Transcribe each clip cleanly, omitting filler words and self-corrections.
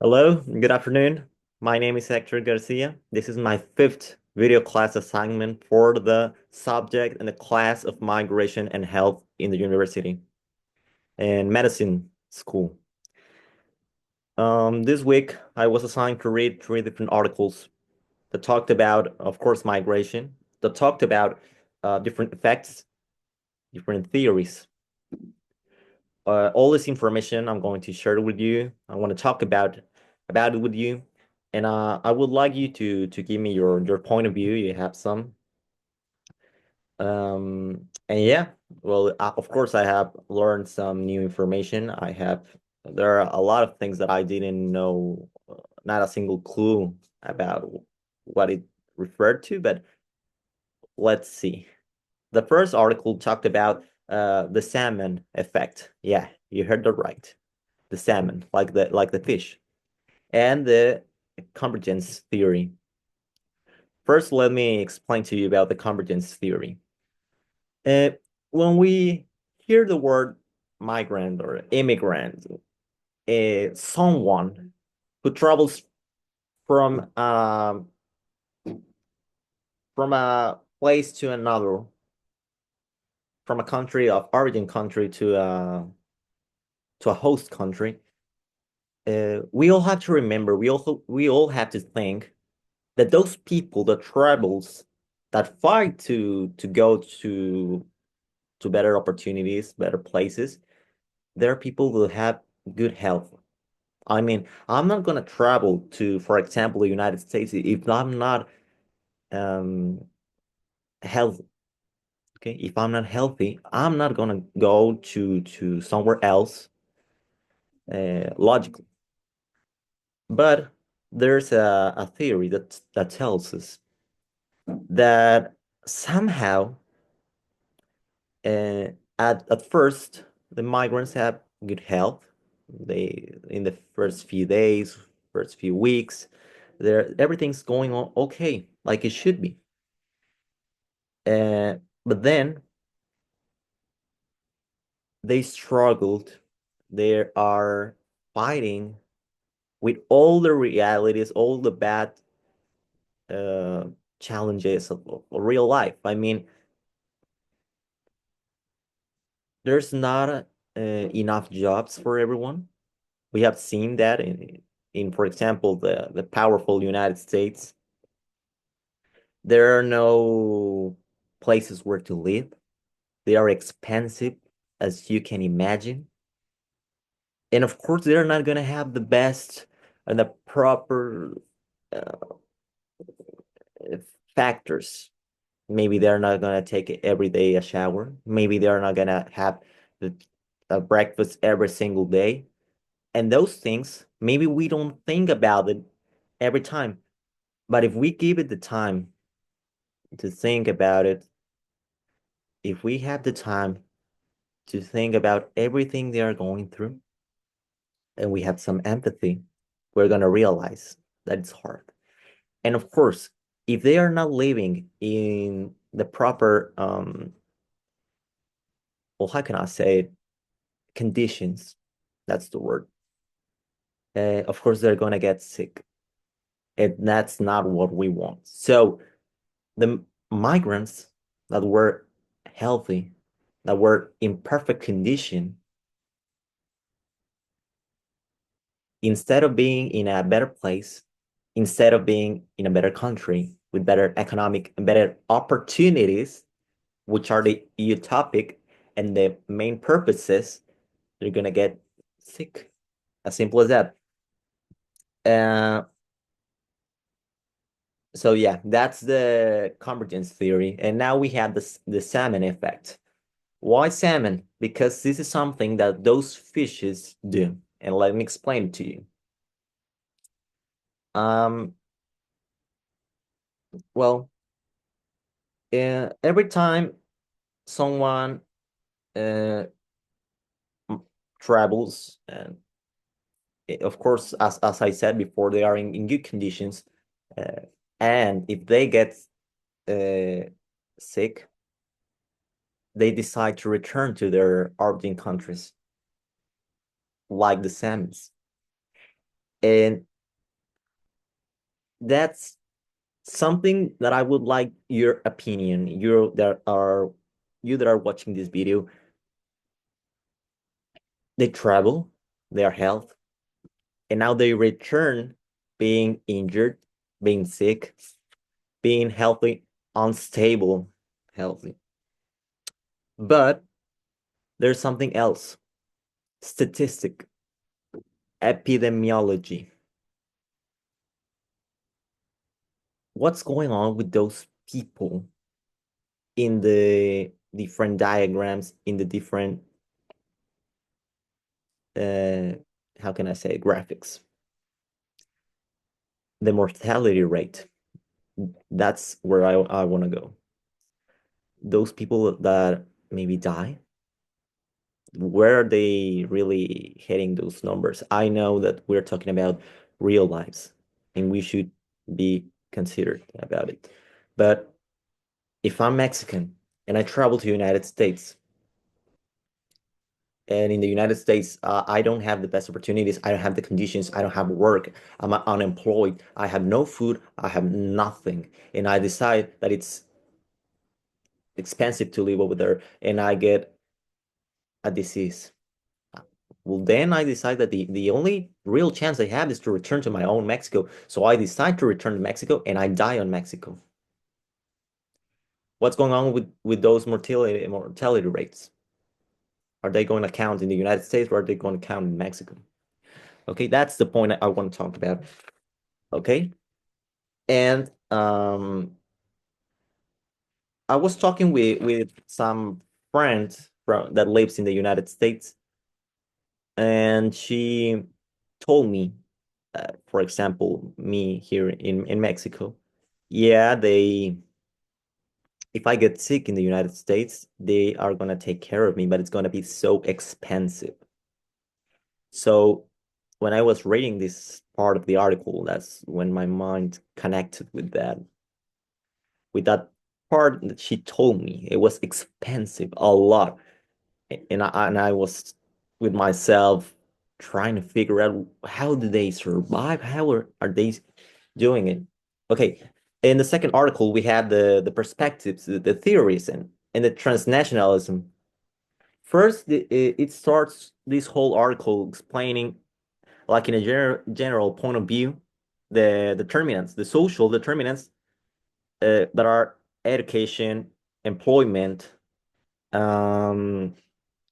Hello, good afternoon. My name is Hector Garcia. This is my fifth video class assignment for the subject and the class of migration and health in the university and medicine school. This week, I was assigned to read three different articles that talked about, of course, migration, that talked about different effects, different theories. All this information I'm going to share with you. I want to talk about it with you, and I would like you to give me your point of view. You have some, and yeah, well, of course, I have learned some new information. There are a lot of things that I didn't know, not a single clue about what it referred to, but let's see. The first article talked about the salmon effect. Yeah, you heard that right. The salmon, like the fish, and the convergence theory. First, let me explain to you about the convergence theory. Uh, when we hear the word migrant or immigrant, someone who travels from from a place to another, from a country of origin country to a host country, we all have to remember, we all have to think that those people that travels that fight to go to better opportunities, better places, there are people who have good health. I mean, I'm not gonna travel to, for example, the United States if I'm not um healthy. Okay, if I'm not healthy, I'm not gonna go to somewhere else, logically. But there's a theory that tells us that somehow Uh, at first, the migrants have good health. They in the first few days, first few weeks, everything's going on okay, like it should be. But then they struggled. They are fighting with all the realities, all the bad uh, challenges of real life. I mean, there's not enough jobs for everyone. We have seen that in for example, the powerful United States. There are no places where to live. They are expensive, as you can imagine. And of course, they're not going to have the best and the proper uh, factors. Maybe they're not going to take every day a shower. Maybe they're not going to have the, a breakfast every single day. And those things, maybe we don't think about it every time. But if we give it the time to think about it, if we have the time to think about everything they are going through, and we have some empathy, we're going to realize that it's hard. And of course, if they are not living in the proper, well, how can I say it? Conditions, that's the word. Of course, they're going to get sick. And that's not what we want. So the migrants that were healthy, that were in perfect condition, instead of being in a better place, instead of being in a better country with better economic and better opportunities, which are the utopic and the main purposes, they're gonna get sick. As simple as that. Uh, so yeah, that's the convergence theory. And now we have the salmon effect. Why salmon? Because this is something that those fishes do. And let me explain it to you. Um, well, every time someone uh, travels, and of course, as I said before, they are in good conditions, uh, and if they get uh, sick, they decide to return to their origin countries, like the salmons. And that's something that I would like your opinion. You that are watching this video, they travel, their health, and now they return being injured, being sick, being healthy, unstable, healthy. But there's something else. Statistic, epidemiology. What's going on with those people in the different diagrams, in the different uh how can I say graphics? The mortality rate. That's where I want to go. Those people that maybe die, where are they really hitting those numbers? I know that we're talking about real lives and we should be considered about it. But if I'm Mexican and I travel to the United States, and in the United States, I don't have the best opportunities. I don't have the conditions. I don't have work. I'm unemployed. I have no food. I have nothing. And I decide that it's expensive to live over there and I get a disease. Well, then I decide that the only real chance I have is to return to my own Mexico. So I decide to return to Mexico and I die on Mexico. What's going on with those mortality rates? Are they going to count in the United States or are they going to count in Mexico? Okay, that's the point I want to talk about. Okay. And I was talking with some friend from that lives in the United States, and she told me, for example, me here in Mexico, yeah, they if I get sick in the United States, they are gonna take care of me, but it's gonna be so expensive. So when I was reading this part of the article, that's when my mind connected with that part that she told me. It was expensive a lot. And I was with myself trying to figure out how do they survive? How are they doing it? Okay. In the second article, we had the perspectives, the theories, and the transnationalism. First, it starts this whole article explaining, like in a general point of view, the determinants, the social determinants that are education, employment, um,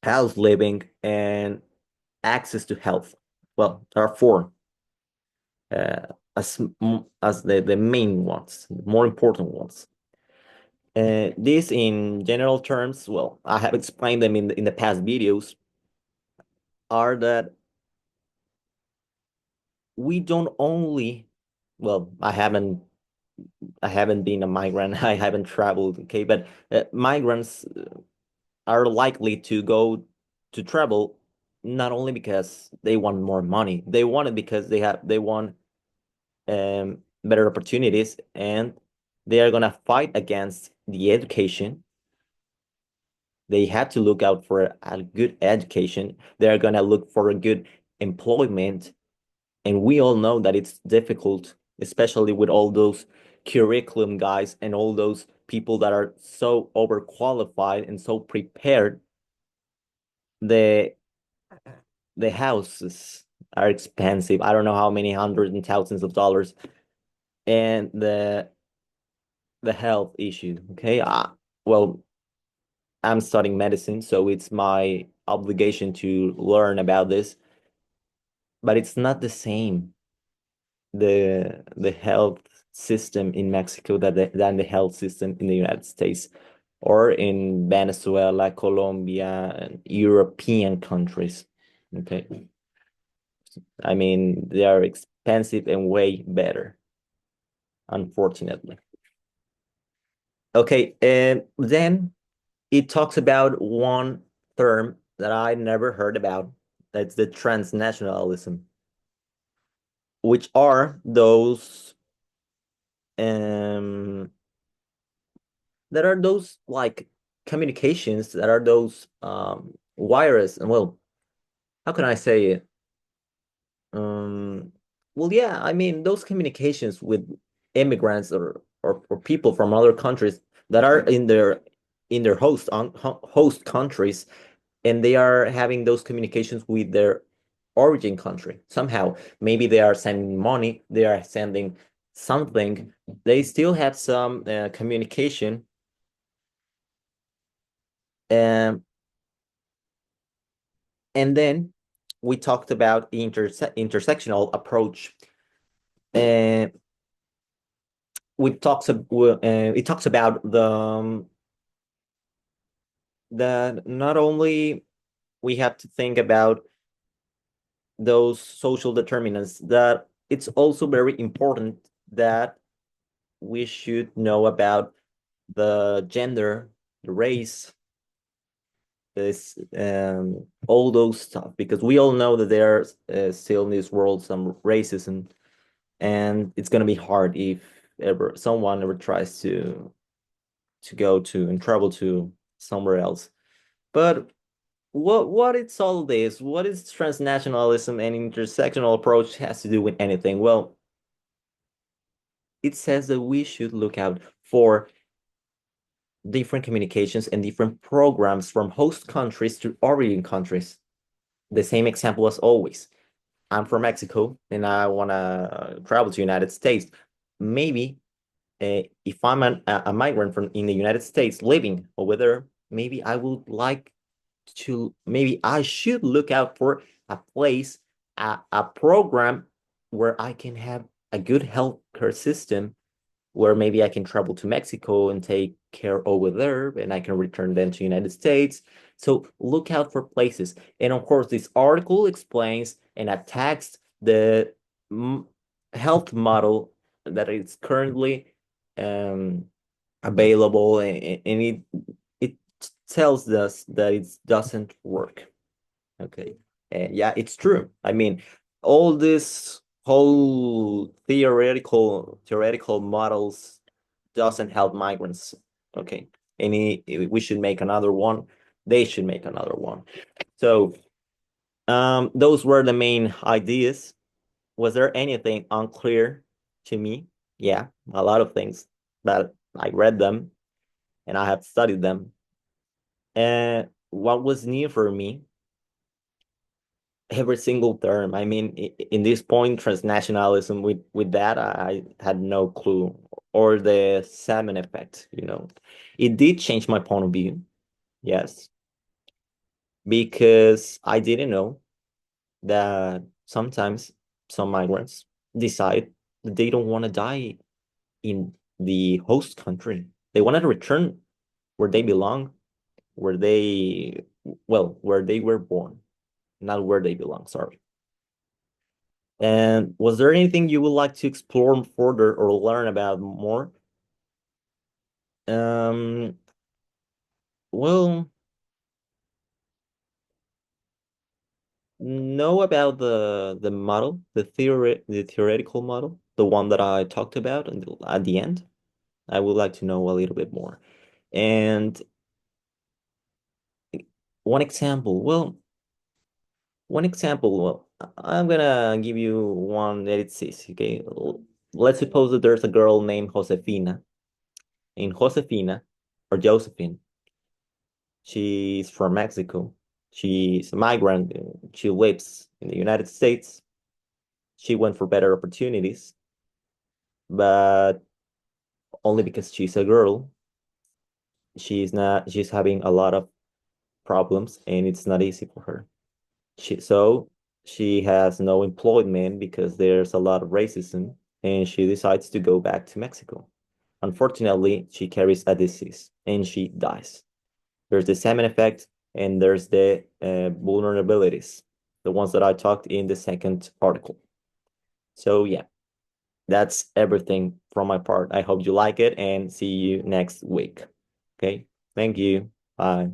house living, and access to health. Well, there are four uh, as the main ones, more important ones. These, in general terms, well, I have explained them in the past videos, are that we don't only, well, I haven't been a migrant, I haven't traveled, okay, but migrants are likely to go to travel not only because they want more money, they want it because they want better opportunities, and they are gonna fight against the education. They have to look out for a good education. They are gonna look for a good employment, and we all know that it's difficult, especially with all those curriculum guys and all those people that are so overqualified and so prepared. The the houses are expensive. I don't know how many hundreds and thousands of dollars, and the health issue. Okay, well, I'm studying medicine, so it's my obligation to learn about this, but it's not the same, the health system in Mexico than the health system in the United States or in Venezuela, Colombia, and European countries. Okay. I mean, they are expensive and way better, unfortunately. Okay, and then it talks about one term that I never heard about. That's the transnationalism, which are those um that are those like communications that are those wires and well, how can I say it? Well, yeah, I mean, those communications with immigrants or people from other countries that are in their host countries, and they are having those communications with their origin country. Somehow, maybe they are sending money, they are sending something. They still have some communication. Um, and then we talked about the intersectional approach. Uh, it talks about the not only we have to think about those social determinants, that it's also very important that we should know about the gender, the race, this all those stuff, because we all know that there's still in this world some racism, and it's gonna be hard if ever someone ever tries to go to and travel to somewhere else. But what it's all this? What is transnationalism and intersectional approach has to do with anything? Well, it says that we should look out for different communications and different programs from host countries to origin countries. The same example as always. I'm from Mexico and I want to travel to United States. Maybe if I'm a migrant from in the United States living over there, maybe I would like to, maybe I should look out for a place, a program where I can have a good healthcare system, where maybe I can travel to Mexico and take care over there, and I can return then to United States. So look out for places. And of course, this article explains and attacks the health model that is currently um, available, and it tells us that it doesn't work. Okay. And yeah, it's true. I mean, all this whole theoretical models doesn't help migrants. Okay. We should make another one. They should make another one. So those were the main ideas. Was there anything unclear to me? Yeah, a lot of things that I read them and I have studied them. And what was new for me, every single term. I mean, in this point, transnationalism with that, I had no clue, or the salmon effect. It did change my point of view. Yes, because I didn't know that sometimes some migrants decide that they don't want to die in the host country. They wanted to return where they belong, where they were born, not where they belong. Sorry. And was there anything you would like to explore further or learn about more? Um, well, know about the model, the theoretical model, the one that I talked about at the end. I would like to know a little bit more. And one example, well, I'm gonna give you one that it says, okay? Let's suppose that there's a girl named Josefina. In Josefina, or Josephine, she's from Mexico. She's a migrant. She lives in the United States. She went for better opportunities, but only because she's a girl. She's having a lot of problems and it's not easy for her. So she has no employment because there's a lot of racism, and she decides to go back to Mexico. Unfortunately, she carries a disease and she dies. There's the salmon effect, and there's the vulnerabilities, the ones that I talked in the second article. So yeah, that's everything from my part. I hope you like it and see you next week. Okay, thank you. Bye.